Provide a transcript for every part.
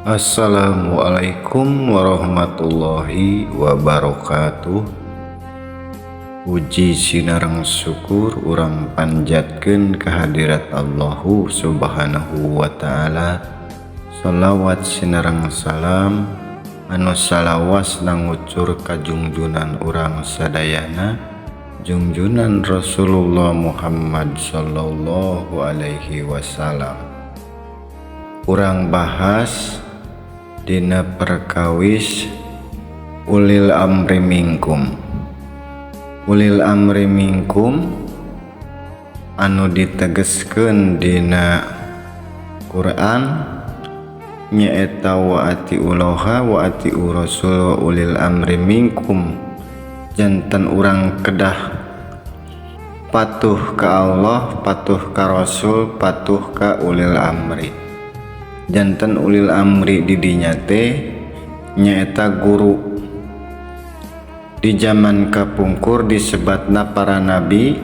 Assalamualaikum warahmatullahi wabarakatuh. Puji sinareng syukur urang panjatkeun kehadirat Allahu subhanahu wa ta'ala. Shalawat sinareng salam anu salawas nangucur kajungjunan urang sadayana, junjunan Rasulullah Muhammad sallallahu alaihi wasallam. Urang bahas dina perkawis ulil amri minkum. Ulil amri minkum anu ditegeskeun dina Quran nyaeta wa atiullaha wa atiu rasul wa ulil amri minkum. Janten urang kedah patuh ka Allah, patuh ka Rasul, patuh ka ulil amri. Janten ulil amri di dinya teh nyaeta guru. Di zaman kapungkur disebatna para nabi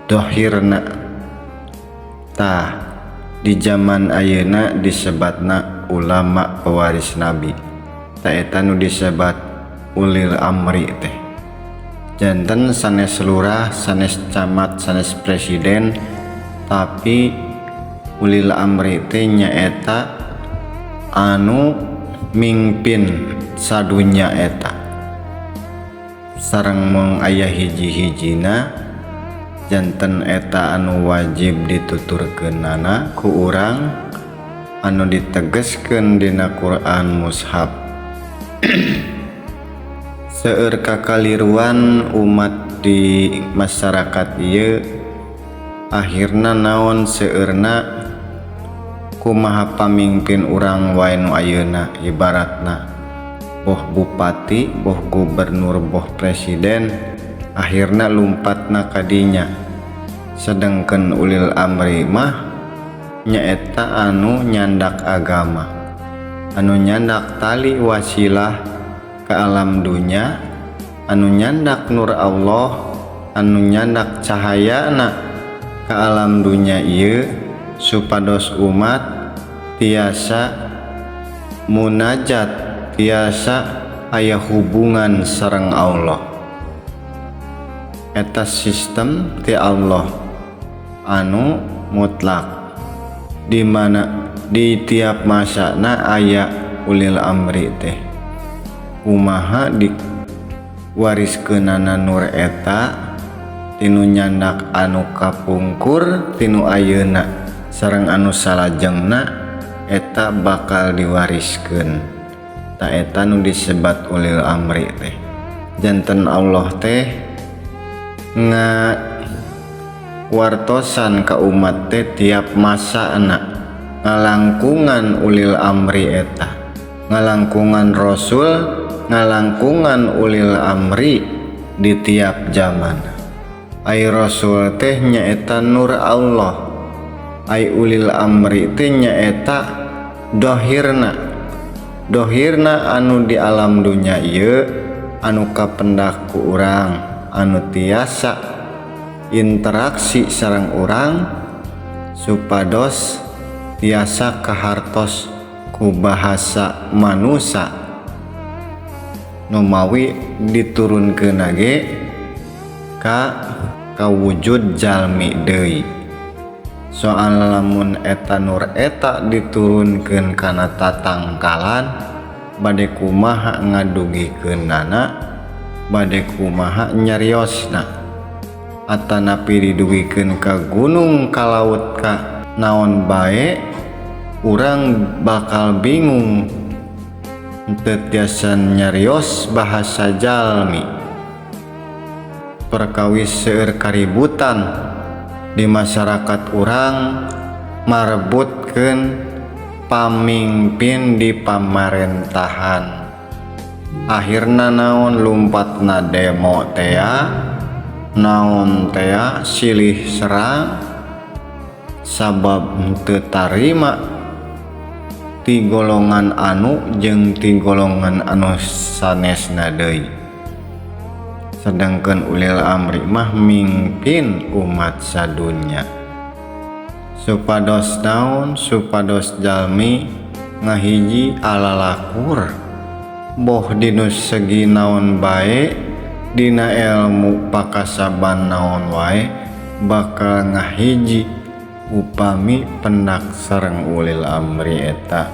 dohirna, tah di zaman ayeuna disebatna ulama pewaris nabi, ta eta nu disebat ulil amri teh. Janten sanes lurah, sanes camat, sanes presiden, tapi ulil amri teh nyaeta anu mingpin sadunya eta. Sareng mung aya hiji-hijina janten eta anu wajib dituturkeunana ku urang anu ditegeskeun dina Quran mushaf. Seueur kakaliruan umat di masyarakat ieu akhirna naon seueurna kumaha pamimpin urang wae nu ayeuna, ibaratna boh bupati, boh gubernur, boh presiden, akhirna lumpatna kadinya. Sedengkeun ulil amri mah nyaeta anu nyandak agama, anu nyandak tali wasilah ke alam dunya, anu nyandak nur Allah, anu nyandak cahayana ke alam dunya ieu supados umat tiasa munajat, tiasa aya hubungan sareng Allah. Eta sistem ti Allah anu mutlak, di mana di tiap masana aya ulil amri teh. Kumaha diwariskeunana nur eta tinu nyandak anu kapungkur tinu ayeuna sareng anu salajengna eta bakal diwariskeun. Ta eta nu disebat ulil amri teh. Janten Allah teh ngawartosan ka umat teh tiap masana ngalangkungan ulil amri eta, ngalangkungan Rasul, ngalangkungan ulil amri di tiap zaman. Ai Rasul teh nyaeta nur Allah, ai ulil amri teh nyaeta dohirna. Dohirna anu di alam dunya ieu anu kapendak ku urang, anu tiasa interaksi sareng urang supados tiasa kahartos ku bahasa manusia nu mawi diturunkeun ge ka wujud jalmi deui. Soal lamun eta nur eta diturunkeun kana tatangkalan bade kumaha ngadugikeunana, bade kumaha nyariosna, atanapi didugikeun ka gunung ka laut ka naon bae urang bakal bingung teu tiasa nyarios bahasa jalmi. Perkawis seueur kaributan di masyarakat urang marebutkeun pamimpin di pamarentahan. Akhirna naon lumpatna demo tea, naon tea silih serang sabab teu tarima ti golongan anu jeung ti golongan anu sanesna deui. Sedangkan ulil amri mah mimpin umat sadunya. supados naon supados jalmi ngahiji alalakur boh dinu segi naon bae dina ilmu pakasaban naon wae bakal ngahiji upami pendak sareng ulil amri eta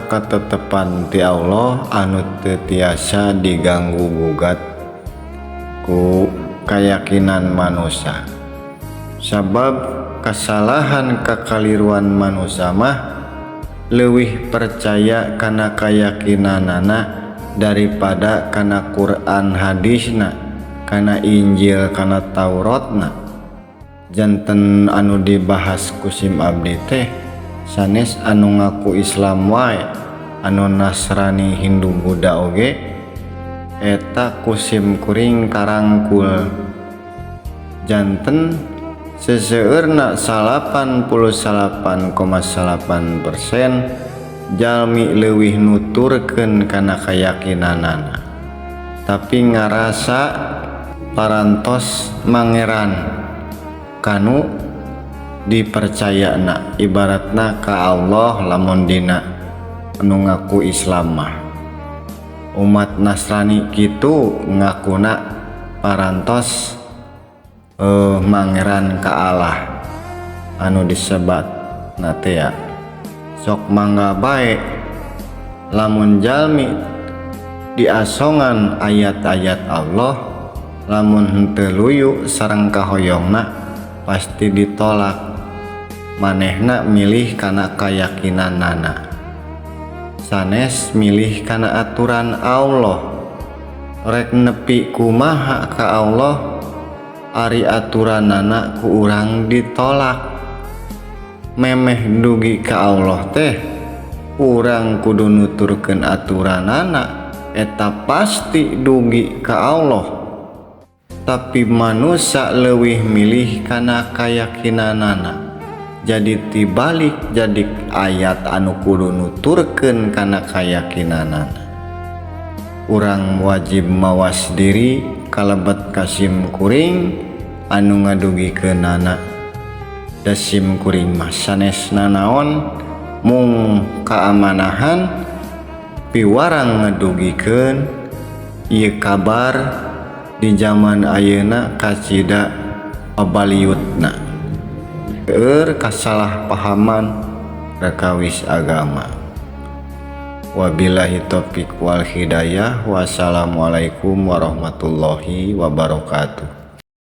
katetepan ti Allah anu teu tiasa diganggu gugat ku keyakinan manusia. Sabab kesalahan kakaliruan manusia mah leuwih percaya kana keyakinanana daripada kana Quran hadisna, kana Injil, kana Tauratna. Janten anu dibahas kusim abdi teh sanes anu ngaku Islam wae, anu Nasrani, Hindu, Buddha oge eta kusim kuring karangkul. Janten seseueurna 88,8% jalmi leuwih nuturkeun kana keyakinanana, tapi ngarasa parantos mangeran kanu dipercayana, ibaratna ka Allah lamun dina anu ngaku Islam mah. Umat Nasrani kitu ngakuna parantos mangeran ka Allah anu disebat nate ya. Sok mangga bae lamun jalmi diasongan ayat-ayat Allah, lamun henteu luyu sareng kahoyongna pasti ditolak. Manehna milih kana keyakinanana, sanes milih kana aturan Allah. Rek nepi kumaha ka Allah, ari aturanana ku urang ditolak. Memeh dugi ka Allah teh urang kudu nuturkeun aturanana, eta pasti dugi ka Allah. Tapi manusia leuwih milih kana keyakinanana. Jadi tibalik jadi ayat anu kudu nuturkeun kana keyakinanana. Urang wajib mawas diri kalebet kasim kuring anu ngadugikeunana. Da sim kuring mah sanesna naon mung kaamanahan piwarang ngadugikeun ieu kabar di zaman ayeuna kacida pabaliutna kasalahpahaman rekawis agama. Wabillahi taufiq wal hidayah. Wassalamualaikum warahmatullahi wabarakatuh.